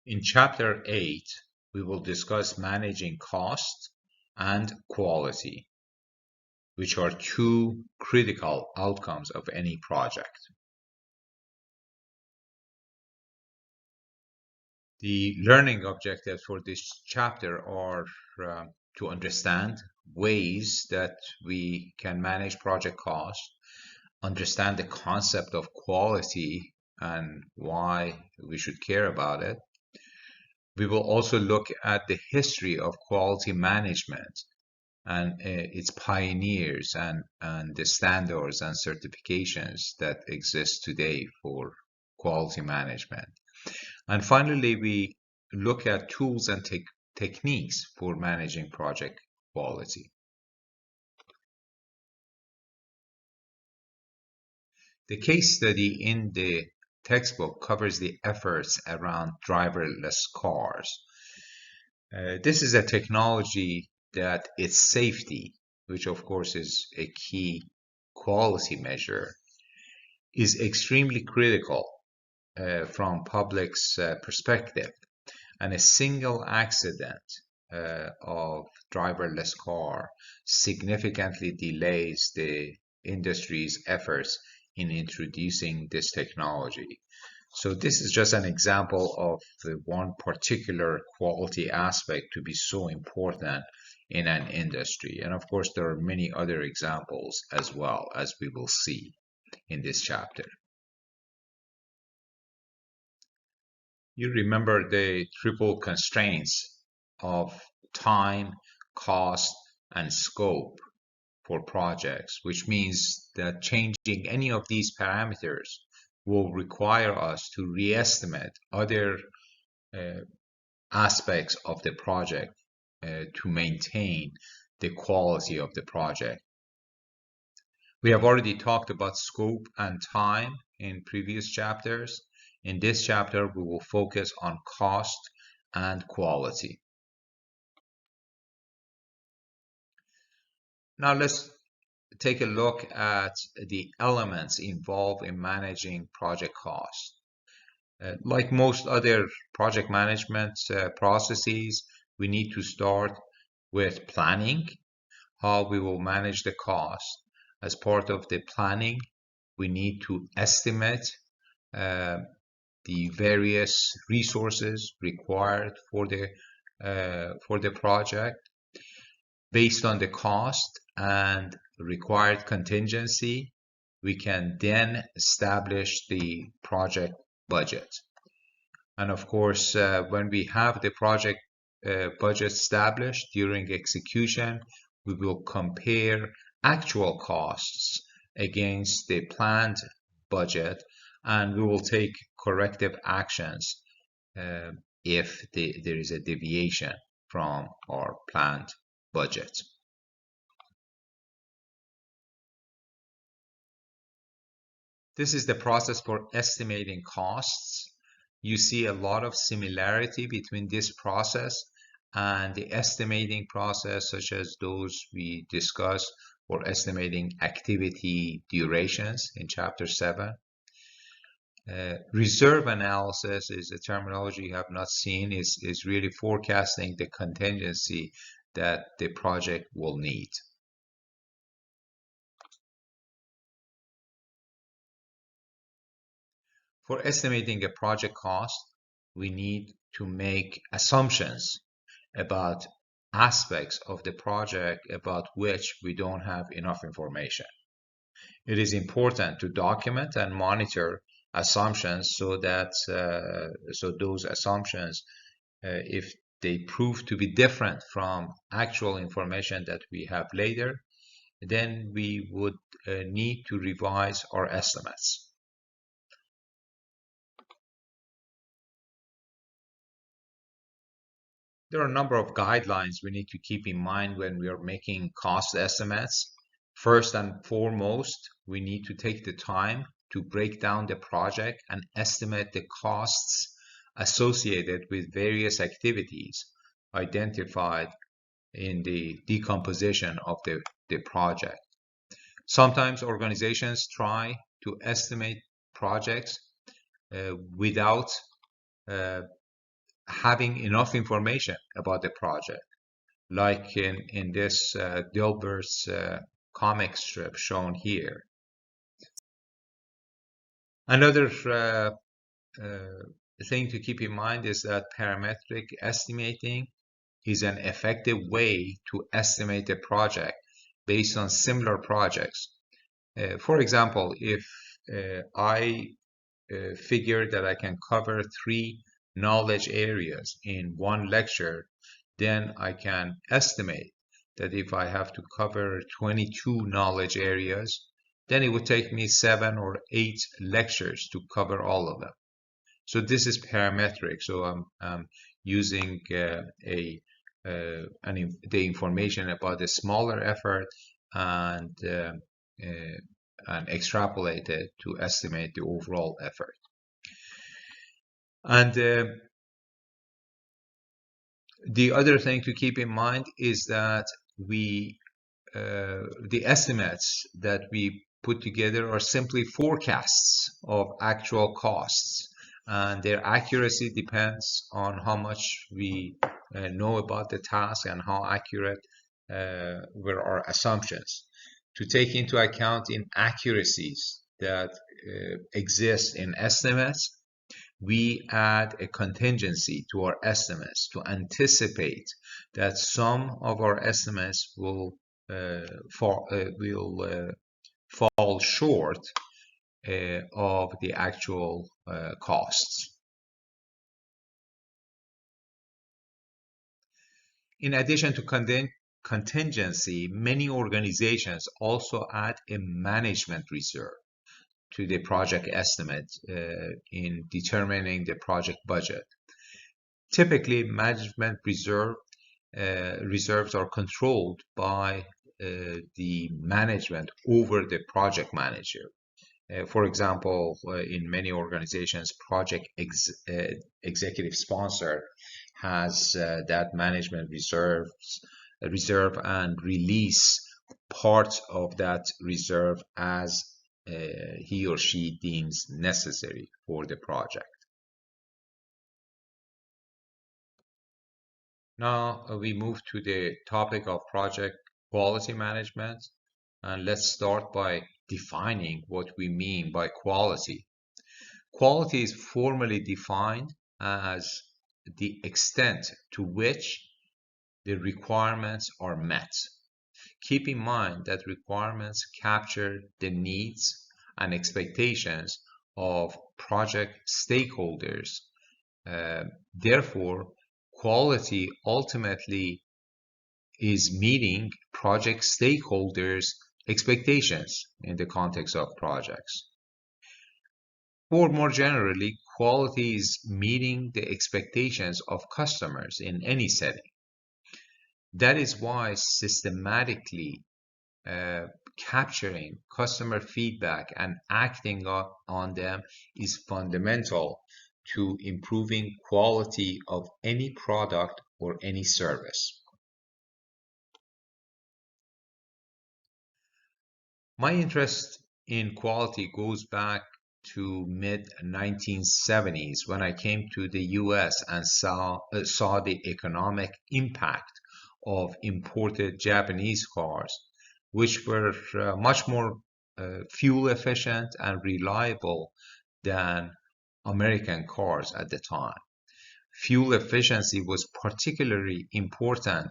In Chapter 8, we will discuss managing cost and quality, which are two critical outcomes of any project. The learning objectives for this chapter are to understand ways that we can manage project costs, understand the concept of quality and why we should care about it. We will also look at the history of quality management and its pioneers and the standards and certifications that exist today for quality management. And finally, we look at tools and techniques for managing project quality. The case study in the textbook covers the efforts around driverless cars. This is a technology that its safety, which of course is a key quality measure, is extremely critical from public's perspective. And a single accident of driverless car significantly delays the industry's efforts in introducing this technology. So this is just an example of the one particular quality aspect to be so important in an industry. And of course, there are many other examples as well, as we will see in this chapter. You remember the triple constraints of time, cost, and scope for projects, which means that changing any of these parameters will require us to re-estimate other aspects of the project to maintain the quality of the project. We have already talked about scope and time in previous chapters. In this chapter, we will focus on cost and quality. Now let's take a look at the elements involved in managing project costs. Like most other project management processes, we need to start with planning, how we will manage the cost. As part of the planning, we need to estimate the various resources required for the project. Based on the cost and required contingency, we can then establish the project budget. And of course, when we have the project budget established during execution, we will compare actual costs against the planned budget, and we will take corrective actions if there is a deviation from our planned budget. This is the process for estimating costs. You see a lot of similarity between this process and the estimating process, such as those we discussed for estimating activity durations in Chapter 7. Reserve analysis is a terminology you have not seen, is really forecasting the contingency that the project will need. For estimating a project cost, we need to make assumptions about aspects of the project about which we don't have enough information. It is important to document and monitor assumptions so that those assumptions, if they prove to be different from actual information that we have later, then we would need to revise our estimates. There are a number of guidelines we need to keep in mind when we are making cost estimates. First and foremost, we need to take the time to break down the project and estimate the costs associated with various activities identified in the decomposition of the project. Sometimes organizations try to estimate projects without having enough information about the project, like in this Dilbert's comic strip shown here. Another thing to keep in mind is that parametric estimating is an effective way to estimate a project based on similar projects. For example, if I figure that I can cover 3 knowledge areas in one lecture, then I can estimate that if I have to cover 22 knowledge areas, then it would take me 7 or 8 lectures to cover all of them. So this is parametric. So I'm using the information about the smaller effort and extrapolate it to estimate the overall effort. And the other thing to keep in mind is that the estimates that we put together are simply forecasts of actual costs, and their accuracy depends on how much we know about the task and how accurate were our assumptions. To take into account inaccuracies that exist in estimates, we add a contingency to our estimates to anticipate that some of our estimates will fall short of the actual costs. In addition to contingency, many organizations also add a management reserve to the project estimate in determining the project budget. Typically, management reserves are controlled by the management over the project manager. For example, in many organizations, project executive sponsor has that management reserve and release parts of that reserve as he or she deems necessary for the project. Now we move to the topic of project quality management, and let's start by defining what we mean by quality. Quality is formally defined as the extent to which the requirements are met. Keep in mind that requirements capture the needs and expectations of project stakeholders. Therefore, quality ultimately is meeting project stakeholders' expectations in the context of projects. Or more generally, quality is meeting the expectations of customers in any setting. That is why systematically capturing customer feedback and acting on them is fundamental to improving quality of any product or any service. My interest in quality goes back to mid 1970s when I came to the US and saw the economic impact of imported Japanese cars, which were much more fuel efficient and reliable than American cars at the time. Fuel efficiency was particularly important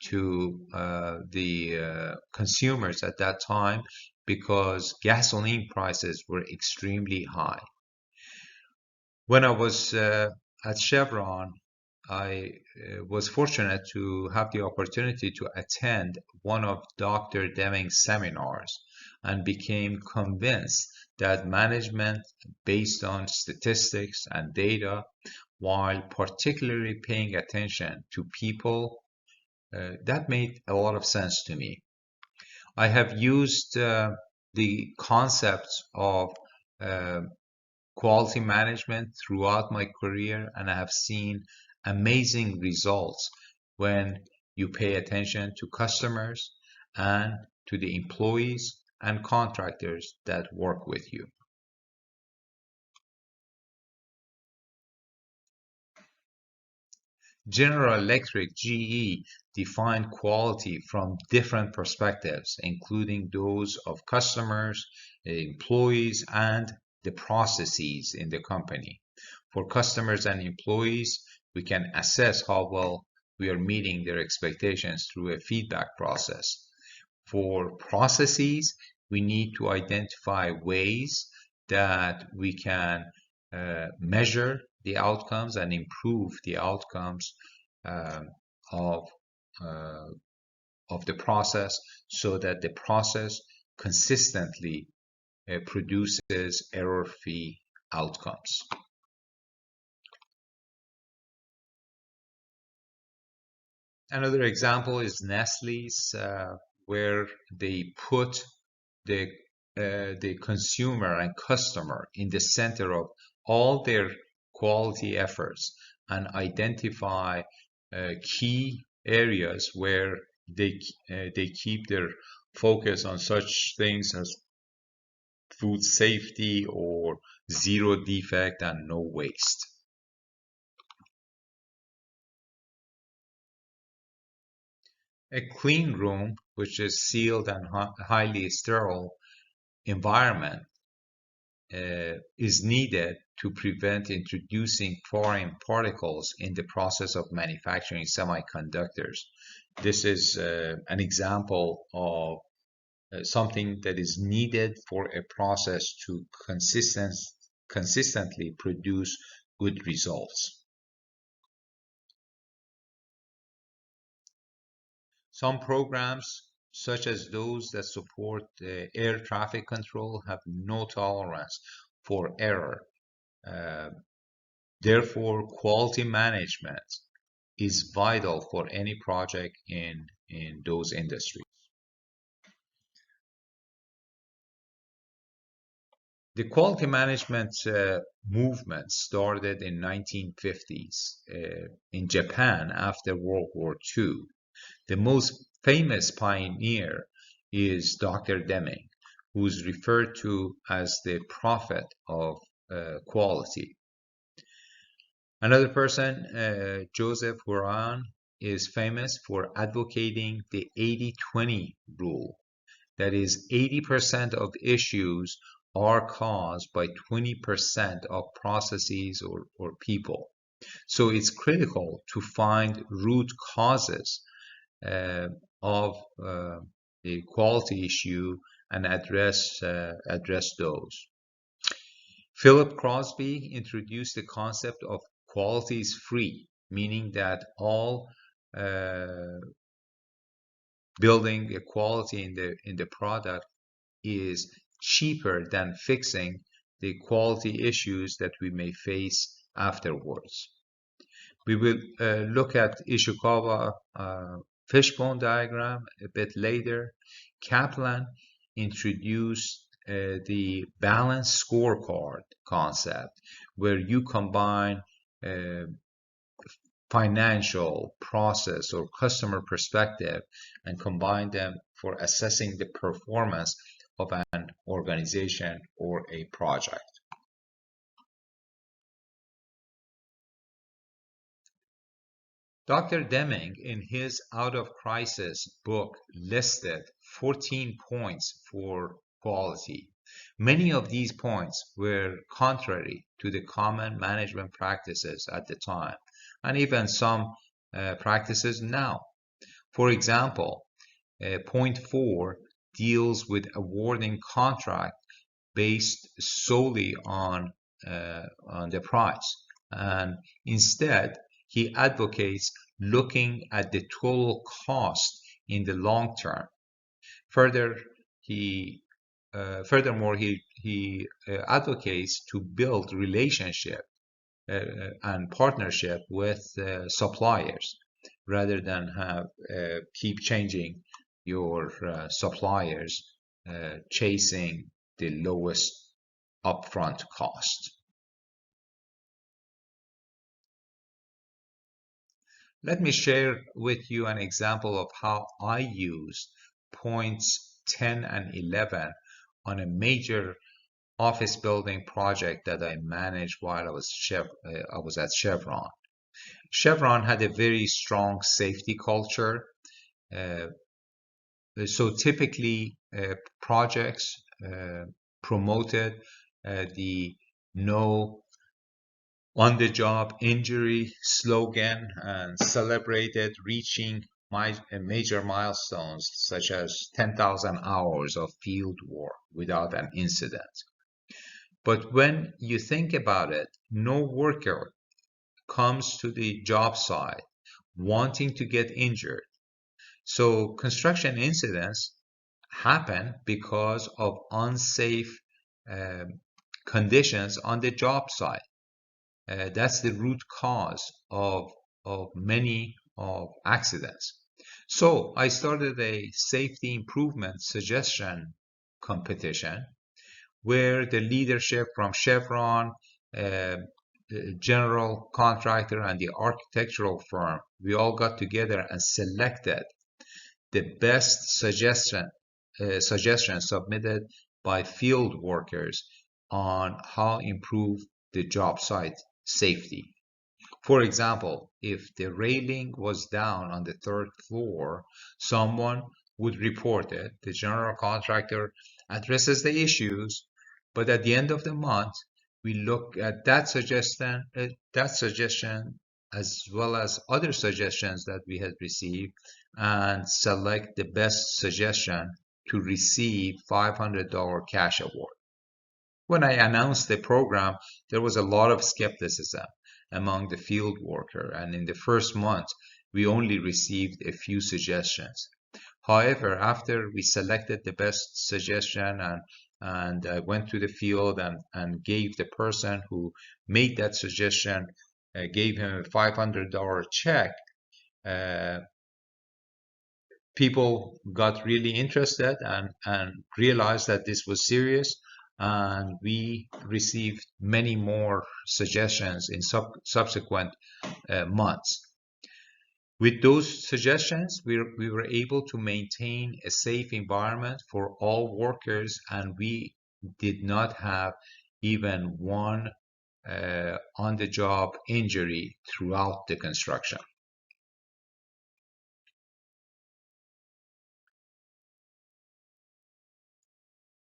to the consumers at that time because gasoline prices were extremely high. When I was at Chevron, I was fortunate to have the opportunity to attend one of Dr. Deming's seminars and became convinced that management based on statistics and data, while particularly paying attention to people, that made a lot of sense to me. I have used the concepts of uh, quality management throughout my career, and I have seen amazing results when you pay attention to customers and to the employees and contractors that work with you. General Electric, GE, defined quality from different perspectives, including those of customers, employees, and the processes in the company. For customers and employees, we can assess how well we are meeting their expectations through a feedback process. For processes, we need to identify ways that we can measure the outcomes and improve the outcomes um, of uh, of the process so that the process consistently produces error-free outcomes. Another example is Nestle's, where they put the the consumer and customer in the center of all their quality efforts and identify key areas where they keep their focus on such things as food safety or zero defect and no waste. A clean room, which is sealed and highly sterile environment, is needed to prevent introducing foreign particles in the process of manufacturing semiconductors. This is an example of something that is needed for a process to consistently produce good results. Some programs, such as those that support air traffic control, have no tolerance for error. Uh, Therefore, quality management is vital for any project in those industries. The quality management movement started in 1950s in Japan after World War II. The most famous pioneer is Dr. Deming, who is referred to as the prophet of quality. Another person, Joseph Horan, is famous for advocating the 80-20 rule. That is, 80% of issues are caused by 20% of processes or people. So it's critical to find root causes of the quality issue and address those. Philip Crosby introduced the concept of quality is free, meaning that all building a quality in the product is cheaper than fixing the quality issues that we may face afterwards. We will look at Ishikawa fishbone diagram a bit later. Kaplan introduced the balanced scorecard concept, where you combine financial, process, or customer perspective and combine them for assessing the performance of an organization or a project. Dr. Deming, in his Out of Crisis book, listed 14 points for quality. Many of these points were contrary to the common management practices at the time, and even some practices now. For example, point 4 deals with awarding contract based solely on the price, and instead he advocates looking at the total cost in the long term. Furthermore, he advocates to build relationship and partnership with suppliers rather than have keep changing your suppliers chasing the lowest upfront cost. Let me share with you an example of how I used points 10 and 11 on a major office building project that I managed while I was at Chevron. Chevron had a very strong safety culture. Uh, so typically, projects promoted the no on-the-job injury slogan and celebrated reaching major milestones such as 10,000 hours of field work without an incident. But when you think about it, no worker comes to the job site wanting to get injured. So construction incidents happen because of unsafe um, conditions on the job site. That's the root cause of many of accidents. So I started a safety improvement suggestion competition where the leadership from Chevron, the general contractor, and the architectural firm, we all got together and selected the best suggestions submitted by field workers on how improve the job site safety. For example, if the railing was down on the third floor, someone would report it. The general contractor addresses the issues, but at the end of the month, we look at that suggestion as well as other suggestions that we had received and select the best suggestion to receive $500 cash award. When I announced the program, there was a lot of skepticism among the field worker, and in the first month, we only received a few suggestions. However, after we selected the best suggestion and I went to the field and gave the person who made that suggestion, gave him a $500 check, uh, people got really interested and realized that this was serious, and we received many more suggestions in subsequent months. With those suggestions, we were able to maintain a safe environment for all workers, and we did not have even one on-the-job injury throughout the construction.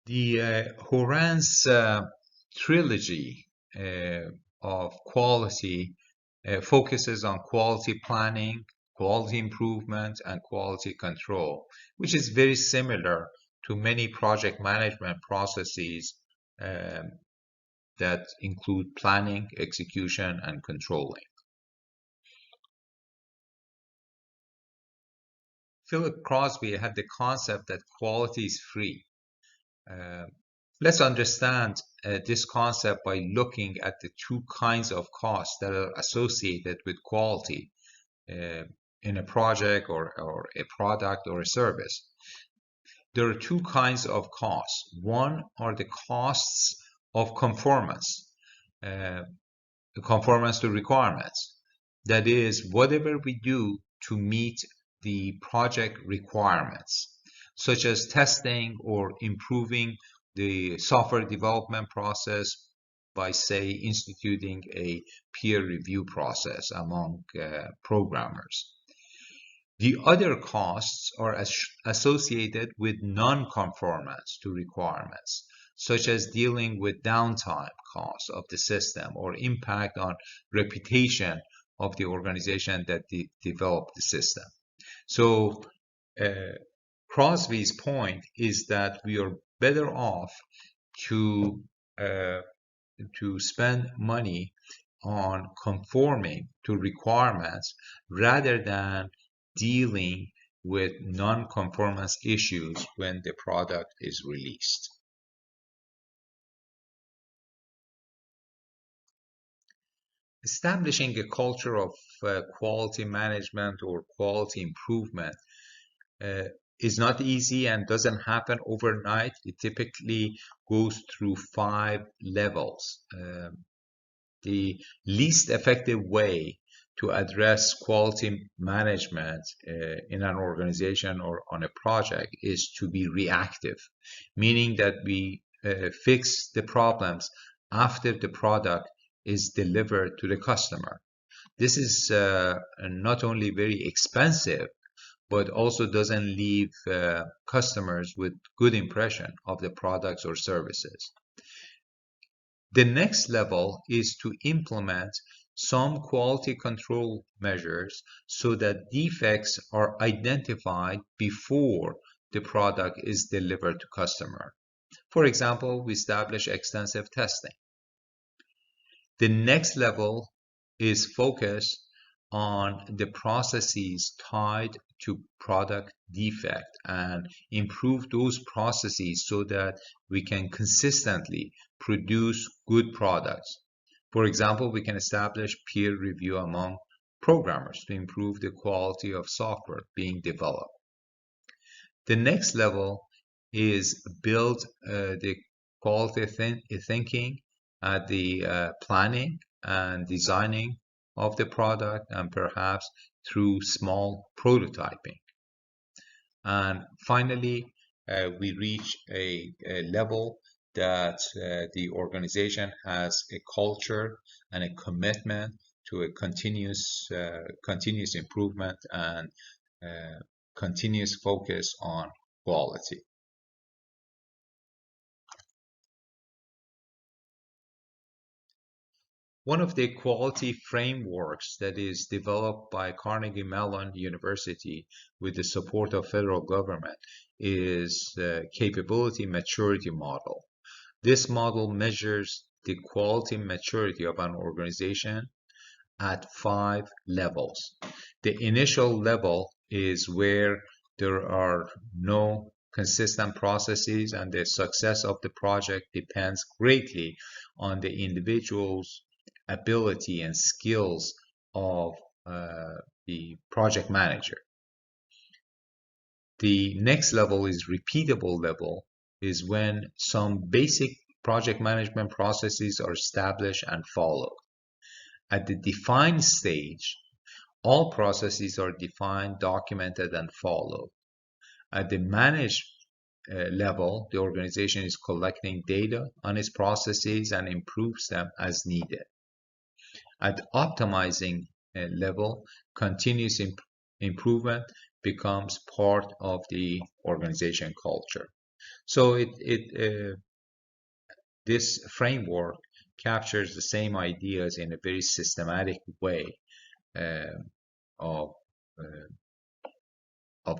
The Horan's trilogy of quality focuses on quality planning, quality improvement, and quality control, which is very similar to many project management processes um, that include planning, execution, and controlling. Philip Crosby had the concept that quality is free. Uh, let's understand this concept by looking at the two kinds of costs that are associated with quality uh, in a project or a product or a service. There are two kinds of costs. One are the costs of uh, conformance to requirements. That is, whatever we do to meet the project requirements, such as testing or improving the software development process by, say, instituting a peer review process among programmers. The other costs are associated with non-conformance to requirements, such as dealing with downtime costs of the system or impact on reputation of the organization that developed the system. So uh, Crosby's point is that we are better off to uh, to spend money on conforming to requirements rather than dealing with non-conformance issues when the product is released. Establishing a culture of quality management or quality improvement uh, is not easy and doesn't happen overnight. It typically goes through 5 levels. The least effective way to address quality management in an organization or on a project is to be reactive, meaning that we fix the problems after the product is delivered to the customer. This is not only very expensive, but also doesn't leave customers with good impression of the products or services. The next level is to implement some quality control measures so that defects are identified before the product is delivered to customer. For example, we establish extensive testing. The next level is focused on the processes tied to product defect and improve those processes so that we can consistently produce good products. For example, we can establish peer review among programmers to improve the quality of software being developed. The next level is build the quality thinking at the planning and designing of the product, and perhaps through small prototyping. And finally, we reach a level that the organization has a culture and a commitment to a continuous improvement and continuous focus on quality. One of the quality frameworks that is developed by Carnegie Mellon University with the support of federal government is the capability maturity model. This model measures the quality maturity of an organization at 5 levels. The initial level is where there are no consistent processes and the success of the project depends greatly on the individual's ability and skills of the project manager. The next level is repeatable level, is when some basic project management processes are established and followed. At the defined stage, all processes are defined, documented, and followed. At the managed level, the organization is collecting data on its processes and improves them as needed. At optimizing level, continuous improvement becomes part of the organization culture. So this framework captures the same ideas in a very systematic way of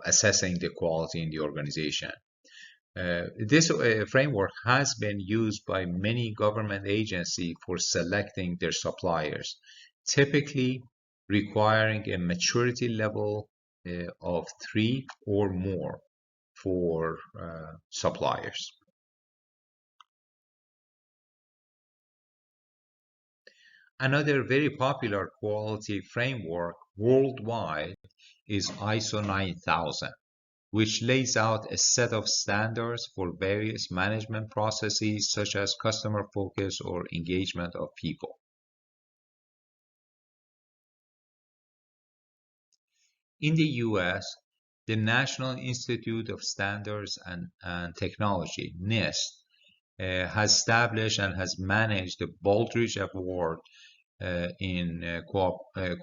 assessing the quality in the organization. This framework has been used by many government agencies for selecting their suppliers, typically requiring a maturity level of 3 or more for suppliers. Another very popular quality framework worldwide is ISO 9000, which lays out a set of standards for various management processes such as customer focus or engagement of people. In the US, the National Institute of Standards and Technology, NIST, has established and has managed the Baldrige Award in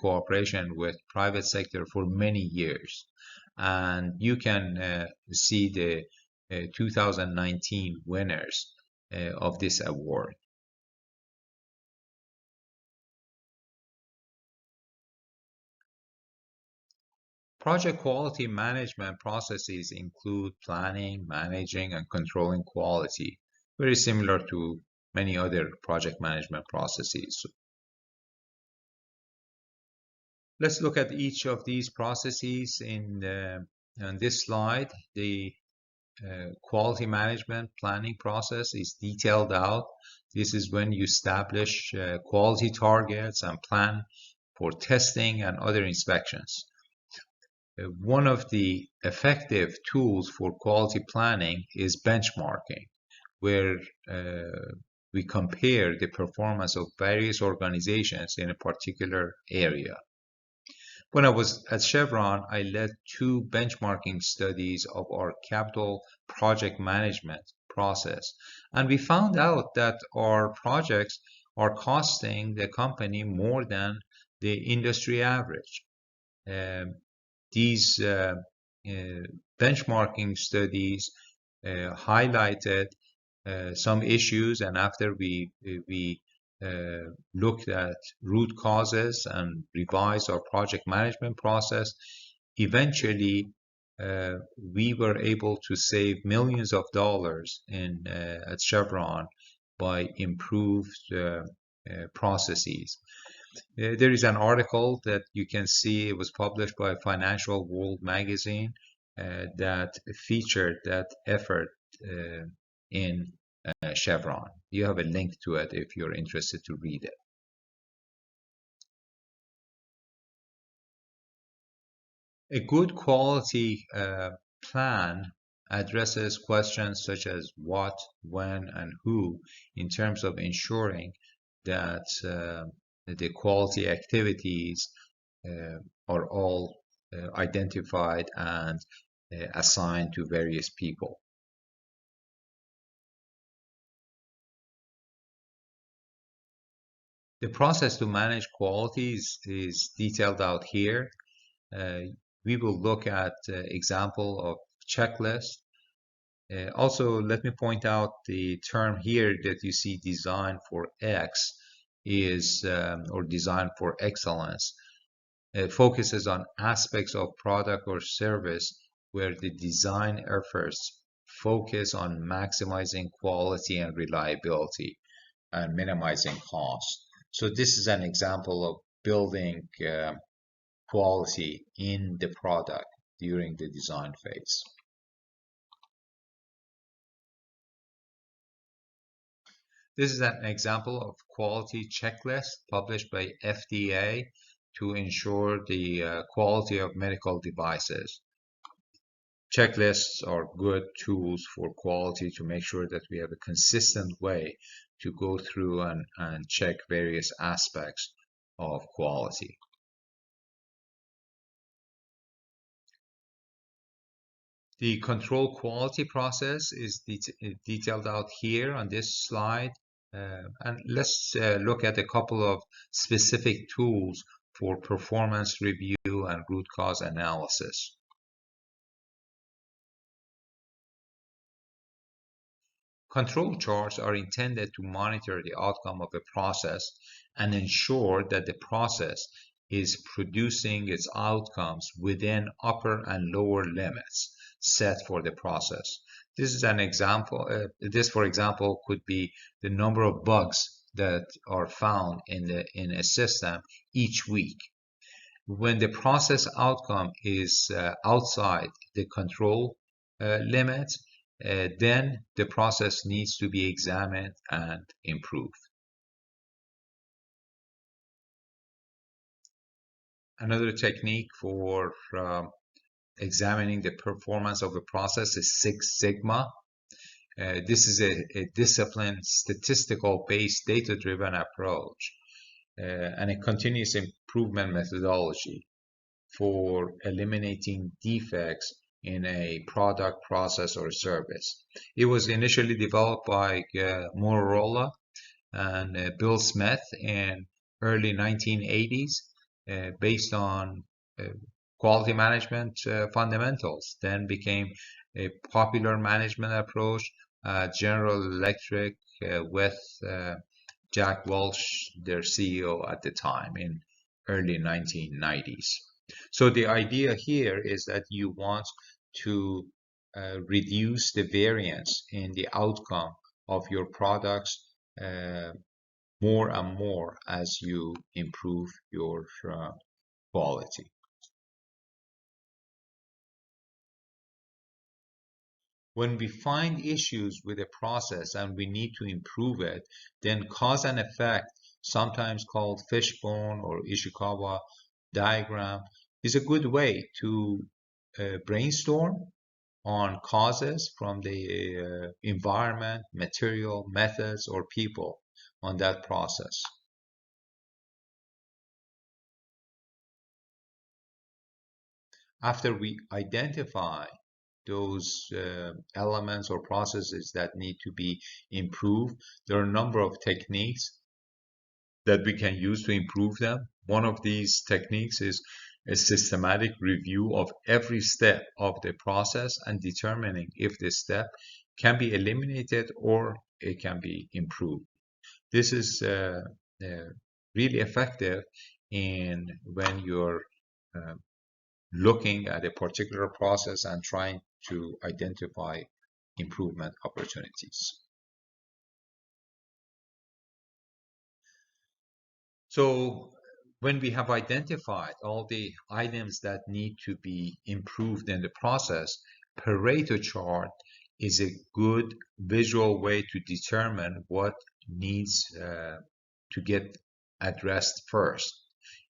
cooperation with private sector for many years. And you can see the 2019 winners of this award. Project quality management processes include planning, managing, and controlling quality, very similar to many other project management processes. Let's look at each of these processes on this slide. The quality management planning process is detailed out. This is when you establish quality targets and plan for testing and other inspections. One of the effective tools for quality planning is benchmarking, where we compare the performance of various organizations in a particular area. When I was at Chevron, I led 2 benchmarking studies of our capital project management process, and we found out that our projects are costing the company more than the industry average. Um, these benchmarking studies highlighted some issues, and after we looked at root causes and revised our project management process, eventually we were able to save millions of dollars in at Chevron by improved processes. There is an article that you can see, it was published by Financial World magazine, that featured that effort in Chevron. You have a link to it if you're interested to read it. A good quality plan addresses questions such as what, when, and who in terms of ensuring that the quality activities are all identified and assigned to various people. The process to manage quality is detailed out here. We will look at example of checklist. Also, let me point out the term here that you see, design for X, is or design for excellence. It focuses on aspects of product or service where the design efforts focus on maximizing quality and reliability and minimizing cost. So this is an example of building quality in the product during the design phase. This is an example of quality checklist published by FDA to ensure the quality of medical devices. Checklists are good tools for quality to make sure that we have a consistent way to go through and check various aspects of quality. The control quality process is detailed out here on this slide. And let's look at a couple of specific tools for performance review and root cause analysis. Control charts are intended to monitor the outcome of a process and ensure that the process is producing its outcomes within upper and lower limits set for the process. This is an example. This, for example, could be the number of bugs that are found in a system each week. When the process outcome is outside the control limits, then the process needs to be examined and improved. Another technique for examining the performance of a process is Six Sigma. This is a disciplined, statistical-based, data-driven approach and a continuous improvement methodology for eliminating defects in a product, process, or service. It was initially developed by Motorola and Bill Smith in early 1980s based on quality management fundamentals, then became a popular management approach. General Electric with Jack Welch, their CEO at the time in early 1990s. So the idea here is that you want to reduce the variance in the outcome of your products more and more as you improve your quality. When we find issues with a process and we need to improve it, then cause and effect, sometimes called fishbone or Ishikawa diagram, is a good way to brainstorm on causes from the environment, material, methods, or people on that process. After we identify those elements or processes that need to be improved, there are a number of techniques that we can use to improve them. One of these techniques is a systematic review of every step of the process and determining if the step can be eliminated or it can be improved. This is uh, really effective in when you're uh, looking at a particular process and trying to identify improvement opportunities. So when we have identified all the items that need to be improved in the process, Pareto chart is a good visual way to determine what needs to get addressed first.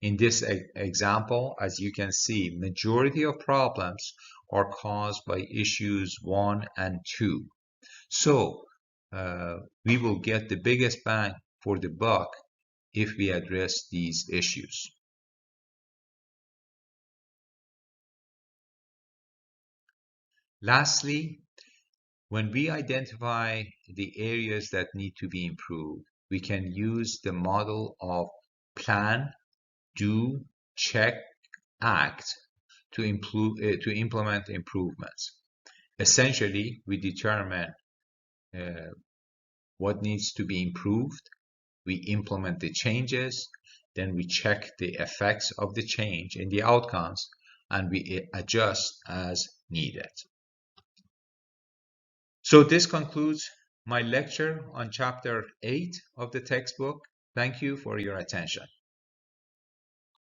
In this example, as you can see, majority of problems are caused by issues 1 and 2. So we will get the biggest bang for the buck if we address these issues. Lastly, when we identify the areas that need to be improved, we can use the model of plan, do, check, act to implement improvements. Essentially, we determine uh, what needs to be improved, we implement the changes, then we check the effects of the change in the outcomes, and we adjust as needed. So this concludes my lecture on chapter 8 of the textbook. Thank you for your attention.